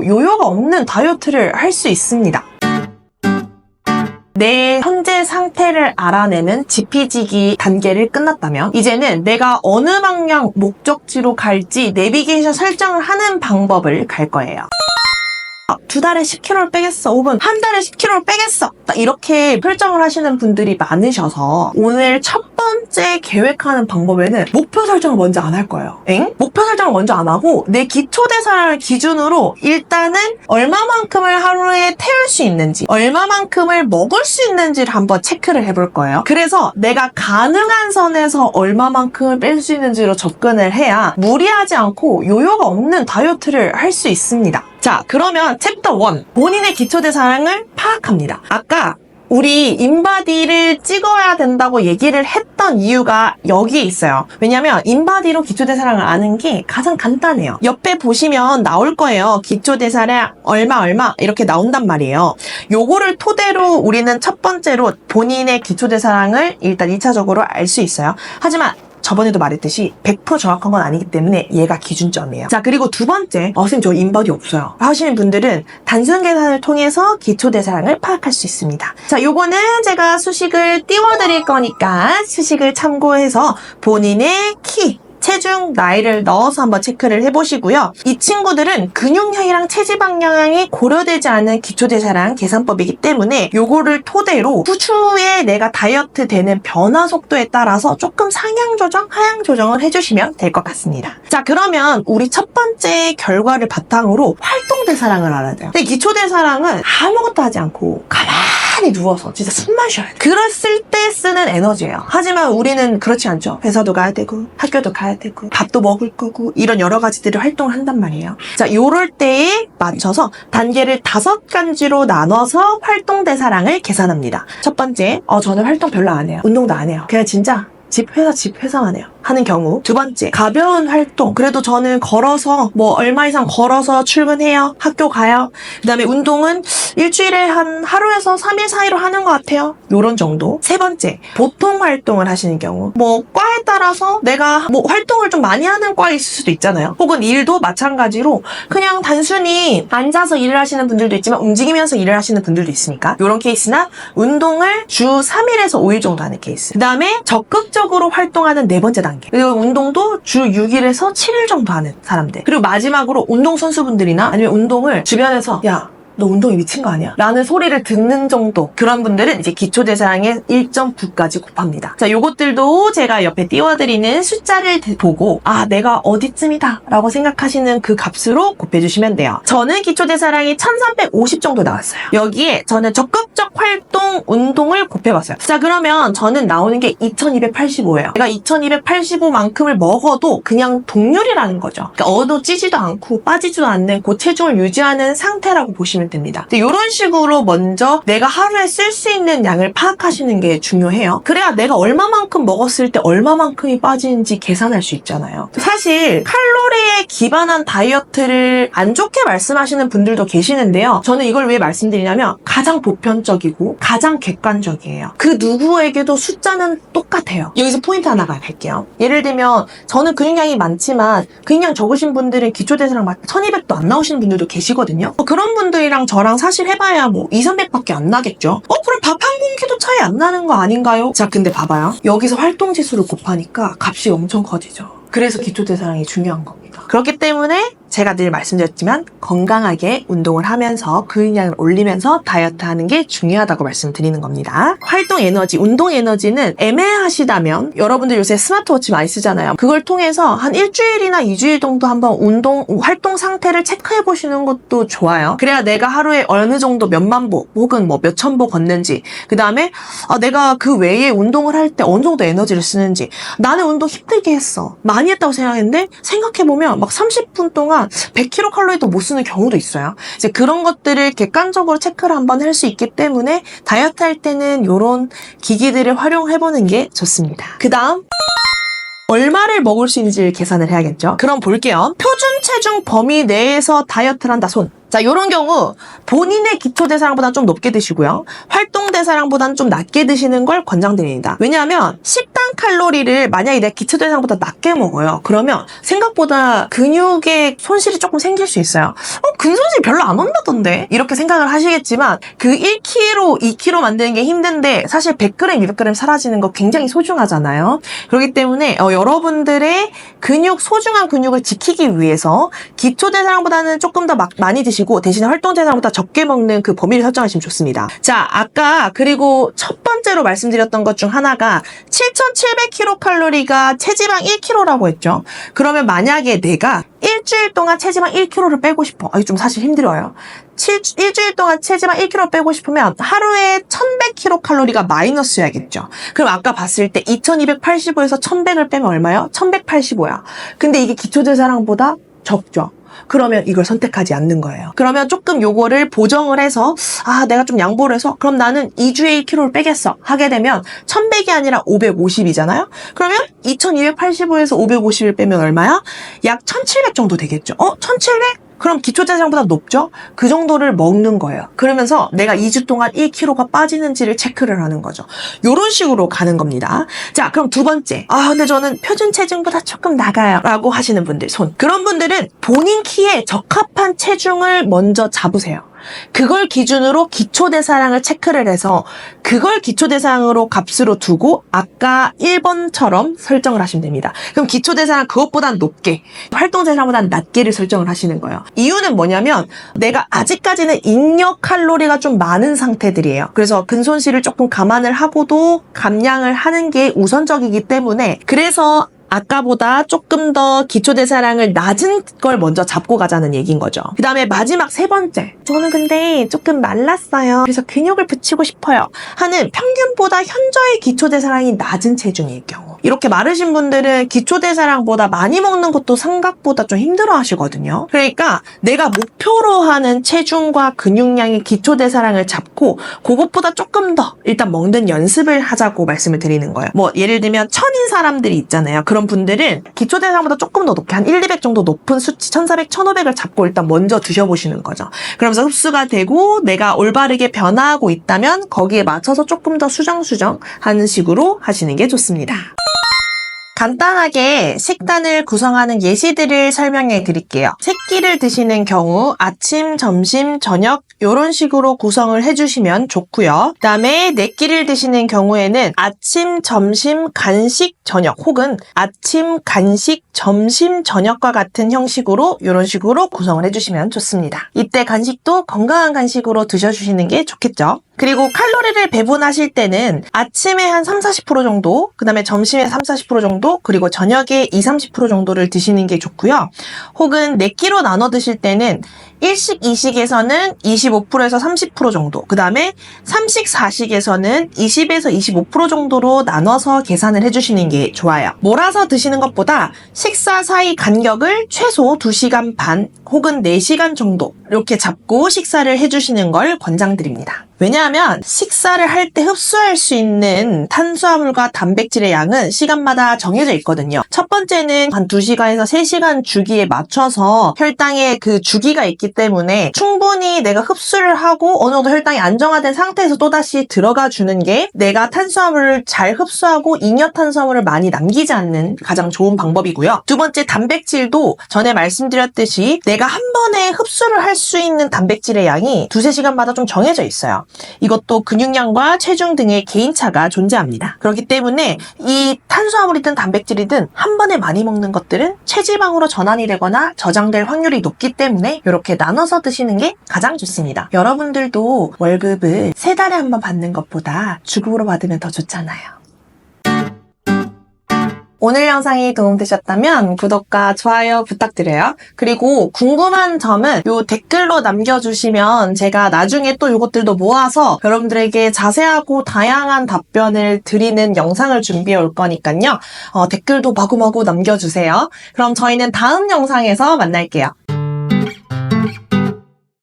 요요가 없는 다이어트를 할 수 있습니다. 내 현재 상태를 알아내는 지피지기 단계를 끝났다면 이제는 내가 어느 방향 목적지로 갈지 내비게이션 설정을 하는 방법을 갈 거예요. 2달에 10kg를 빼겠어. 혹은 한 달에 10kg를 빼겠어. 이렇게 설정을 하시는 분들이 많으셔서 오늘 첫 번째 계획하는 방법에는 목표 설정을 먼저 안 할 거예요. 목표 설정을 먼저 안 하고 내 기초대사량을 기준으로 일단은 얼마만큼을 하루에 태울 수 있는지, 얼마만큼을 먹을 수 있는지를 한번 체크를 해볼 거예요. 그래서 내가 가능한 선에서 얼마만큼을 뺄 수 있는지로 접근을 해야 무리하지 않고 요요가 없는 다이어트를 할 수 있습니다. 자, 그러면 챕터 1. 본인의 기초대사량을 파악합니다. 아까 우리 인바디를 찍어야 된다고 얘기를 했던 이유가 여기에 있어요. 왜냐면 인바디로 기초대사량을 아는 게 가장 간단해요. 옆에 보시면 나올 거예요. 기초대사량 얼마 이렇게 나온단 말이에요. 요거를 토대로 우리는 첫 번째로 본인의 기초대사량을 일단 2차적으로 알 수 있어요. 하지만 저번에도 말했듯이 100% 정확한 건 아니기 때문에 얘가 기준점이에요. 자, 그리고 두 번째, 선생님 저 인바디 없어요 하시는 분들은 단순 계산을 통해서 기초대사량을 파악할 수 있습니다. 자, 요거는 제가 수식을 띄워드릴 거니까 수식을 참고해서 본인의 키, 체중, 나이를 넣어서 한번 체크를 해보시고요. 이 친구들은 근육량이랑 체지방량이 고려되지 않은 기초대사량 계산법이기 때문에 요거를 토대로 후추에 내가 다이어트 되는 변화 속도에 따라서 조금 상향 조정, 하향 조정을 해주시면 될 것 같습니다. 자, 그러면 우리 첫 번째 결과를 바탕으로 활동대사량을 알아야 돼요. 근데 기초대사량은 아무것도 하지 않고 가만히 누워서 진짜 숨만 쉬어야 돼요. 그랬을 때 쓰는 에너지예요. 하지만 우리는 그렇지 않죠. 회사도 가야 되고 학교도 가야 되고 밥도 먹을 거고 이런 여러 가지들을 활동을 한단 말이에요. 자, 요럴 때에 맞춰서 단계를 5가지로 나눠서 활동대사량을 계산합니다. 첫 번째, 저는 활동 별로 안 해요. 운동도 안 해요. 그냥 진짜 집 회사만 해요. 하는 경우. 두 번째, 가벼운 활동. 그래도 저는 걸어서 얼마 이상 걸어서 출근해요. 학교 가요. 그 다음에 운동은 일주일에 한 하루에서 3일 사이로 하는 것 같아요. 요런 정도. 세 번째, 보통 활동을 하시는 경우. 과에 따라서 내가 활동을 좀 많이 하는 과에 있을 수도 있잖아요. 혹은 일도 마찬가지로 그냥 단순히 앉아서 일을 하시는 분들도 있지만 움직이면서 일을 하시는 분들도 있으니까 요런 케이스나 운동을 주 3일에서 5일 정도 하는 케이스. 그 다음에 적극적으로 활동하는 네 번째 단계. 그리고 운동도 주 6일에서 7일 정도 하는 사람들. 그리고 마지막으로 운동선수분들이나 아니면 운동을 주변에서 야, 너 운동이 미친 거 아니야? 라는 소리를 듣는 정도. 그런 분들은 이제 기초대사량의 1.9까지 곱합니다. 자, 요것들도 제가 옆에 띄워드리는 숫자를 보고 내가 어디쯤이다 라고 생각하시는 그 값으로 곱해주시면 돼요. 저는 기초대사량이 1350 정도 나왔어요. 여기에 저는 적극적 활동, 운동을 곱해봤어요. 자, 그러면 저는 나오는 게 2285예요. 제가 2285만큼을 먹어도 그냥 동률이라는 거죠. 그러니까 어도 찌지도 않고 빠지지도 않는 그 체중을 유지하는 상태라고 보시면 됩니다. 이런 식으로 먼저 내가 하루에 쓸 수 있는 양을 파악하시는 게 중요해요. 그래야 내가 얼마만큼 먹었을 때 얼마만큼이 빠지는지 계산할 수 있잖아요. 사실 칼로리에 기반한 다이어트를 안 좋게 말씀하시는 분들도 계시는데요. 저는 이걸 왜 말씀드리냐면 가장 보편적이고 가장 객관적이에요. 그 누구에게도 숫자는 똑같아요. 여기서 포인트 하나 갈게요. 예를 들면 저는 근육량이 많지만 근육량 적으신 분들은 기초대사량 1200도 안 나오시는 분들도 계시거든요. 그런 분들이랑 저랑 사실 해봐야 200~300밖에 안 나겠죠? 그럼 밥 한 공기도 차이 안 나는 거 아닌가요? 자, 근데 봐봐요. 여기서 활동지수를 곱하니까 값이 엄청 커지죠. 그래서 기초대사량이 중요한 겁니다. 그렇기 때문에 제가 늘 말씀드렸지만 건강하게 운동을 하면서 근육량을 올리면서 다이어트 하는 게 중요하다고 말씀드리는 겁니다. 활동 에너지, 운동 에너지는 애매하시다면 여러분들 요새 스마트워치 많이 쓰잖아요. 그걸 통해서 한 일주일이나 2주일 정도 한번 활동 상태를 체크해 보시는 것도 좋아요. 그래야 내가 하루에 어느 정도 몇만 보 혹은 몇천 보 걷는지, 그 다음에 내가 그 외에 운동을 할 때 어느 정도 에너지를 쓰는지. 나는 운동 힘들게 했어. 많이 했다고 생각했는데 생각해보면 막 30분 동안 100kcal도 못 쓰는 경우도 있어요. 이제 그런 것들을 객관적으로 체크를 한번 할 수 있기 때문에 다이어트 할 때는 이런 기기들을 활용해보는 게 좋습니다. 그 다음 얼마를 먹을 수 있는지를 계산을 해야겠죠. 그럼 볼게요. 표준 체중 범위 내에서 다이어트를 한다, 손. 자, 요런 경우 본인의 기초대사량보다 좀 높게 드시고요. 활동대사량보다는 좀 낮게 드시는 걸 권장드립니다. 왜냐하면 식단 칼로리를 만약에 내 기초대사량보다 낮게 먹어요. 그러면 생각보다 근육에 손실이 조금 생길 수 있어요. 근손실 별로 안 온다던데? 이렇게 생각을 하시겠지만 그 1kg, 2kg 만드는 게 힘든데 사실 100g, 200g 사라지는 거 굉장히 소중하잖아요. 그렇기 때문에 여러분들의 소중한 근육을 지키기 위해서 기초대사량보다는 조금 더 많이 드시고 대신에 활동대사량보다 적게 먹는 그 범위를 설정하시면 좋습니다. 자, 아까 그리고 첫 번째로 말씀드렸던 것 중 하나가 7,700kcal가 체지방 1kg라고 했죠. 그러면 만약에 내가 일주일 동안 체지방 1kg를 빼고 싶어. 좀 사실 힘들어요. 일주일 동안 체지방 1kg 빼고 싶으면 하루에 1100kcal가 마이너스여야겠죠. 그럼 아까 봤을 때 2285에서 1100을 빼면 얼마요? 1185야. 근데 이게 기초대사량보다 적죠. 그러면 이걸 선택하지 않는 거예요. 그러면 조금 요거를 보정을 해서 내가 좀 양보를 해서 그럼 나는 2주에 1kg를 빼겠어 하게 되면 1100이 아니라 550이잖아요. 그러면 2285에서 550을 빼면 얼마야? 약 1700 정도 되겠죠. 1700? 그럼 기초대사량보다 높죠? 그 정도를 먹는 거예요. 그러면서 내가 2주 동안 1kg가 빠지는지를 체크를 하는 거죠. 요런 식으로 가는 겁니다. 자, 그럼 두 번째. 근데 저는 표준 체중보다 조금 나가요. 라고 하시는 분들 손. 그런 분들은 본인 키에 적합한 체중을 먼저 잡으세요. 그걸 기준으로 기초대사량을 체크를 해서 그걸 기초대사량으로 값으로 두고 아까 1번처럼 설정을 하시면 됩니다. 그럼 기초대사량 그것보다 높게, 활동대사량보다 낮게를 설정을 하시는 거예요. 이유는 뭐냐면 내가 아직까지는 잉여 칼로리가 좀 많은 상태들이에요. 그래서 근손실을 조금 감안을 하고도 감량을 하는 게 우선적이기 때문에 그래서 아까보다 조금 더 기초대사량을 낮은 걸 먼저 잡고 가자는 얘기인 거죠. 그 다음에 마지막 세 번째. 저는 근데 조금 말랐어요. 그래서 근육을 붙이고 싶어요. 하는 평균보다 현저히 기초대사량이 낮은 체중일 경우. 이렇게 마르신 분들은 기초대사량보다 많이 먹는 것도 생각보다 좀 힘들어 하시거든요. 그러니까 내가 목표로 하는 체중과 근육량의 기초대사량을 잡고 그것보다 조금 더 일단 먹는 연습을 하자고 말씀을 드리는 거예요. 예를 들면 1000인 사람들이 있잖아요. 그런 분들은 기초대사량보다 조금 더 높게 한 1, 200 정도 높은 수치 1400, 1500을 잡고 일단 먼저 드셔보시는 거죠. 그러면서 흡수가 되고 내가 올바르게 변화하고 있다면 거기에 맞춰서 조금 더 수정수정 하는 식으로 하시는 게 좋습니다. 간단하게 식단을 구성하는 예시들을 설명해 드릴게요. 세 끼를 드시는 경우 아침, 점심, 저녁 이런 식으로 구성을 해주시면 좋고요. 그 다음에 네 끼를 드시는 경우에는 아침, 점심, 간식, 저녁 혹은 아침, 간식, 점심, 저녁과 같은 형식으로 이런 식으로 구성을 해주시면 좋습니다. 이때 간식도 건강한 간식으로 드셔주시는 게 좋겠죠. 그리고 칼로리를 배분하실 때는 아침에 한 30-40% 정도, 그 다음에 점심에 30-40% 정도, 그리고 저녁에 20-30% 정도를 드시는 게 좋고요. 혹은 4끼로 나눠 드실 때는 1식, 2식에서는 25%에서 30% 정도, 그 다음에 3식, 4식에서는 20에서 25% 정도로 나눠서 계산을 해주시는 게 좋아요. 몰아서 드시는 것보다 식사 사이 간격을 최소 2시간 반 혹은 4시간 정도 이렇게 잡고 식사를 해주시는 걸 권장드립니다. 왜냐하면 식사를 할 때 흡수할 수 있는 탄수화물과 단백질의 양은 시간마다 정해져 있거든요. 첫 번째는 한 2시간에서 3시간 주기에 맞춰서 혈당의 그 주기가 있기 때문에 충분히 내가 흡수를 하고 어느 정도 혈당이 안정화된 상태에서 또다시 들어가 주는 게 내가 탄수화물을 잘 흡수하고 잉여 탄수화물을 많이 남기지 않는 가장 좋은 방법이고요. 두 번째 단백질도 전에 말씀드렸듯이 내가 한 번에 흡수를 할 수 있는 단백질의 양이 2-3시간마다 좀 정해져 있어요. 이것도 근육량과 체중 등의 개인차가 존재합니다. 그렇기 때문에 이 탄수화물이든 단백질이든 한 번에 많이 먹는 것들은 체지방으로 전환이 되거나 저장될 확률이 높기 때문에 이렇게 나눠서 드시는 게 가장 좋습니다. 여러분들도 월급을 3달에 한 번 받는 것보다 주급으로 받으면 더 좋잖아요. 오늘 영상이 도움되셨다면 구독과 좋아요 부탁드려요. 그리고 궁금한 점은 요 댓글로 남겨주시면 제가 나중에 또 요것들도 모아서 여러분들에게 자세하고 다양한 답변을 드리는 영상을 준비해 올 거니까요. 댓글도 마구마구 남겨주세요. 그럼 저희는 다음 영상에서 만날게요.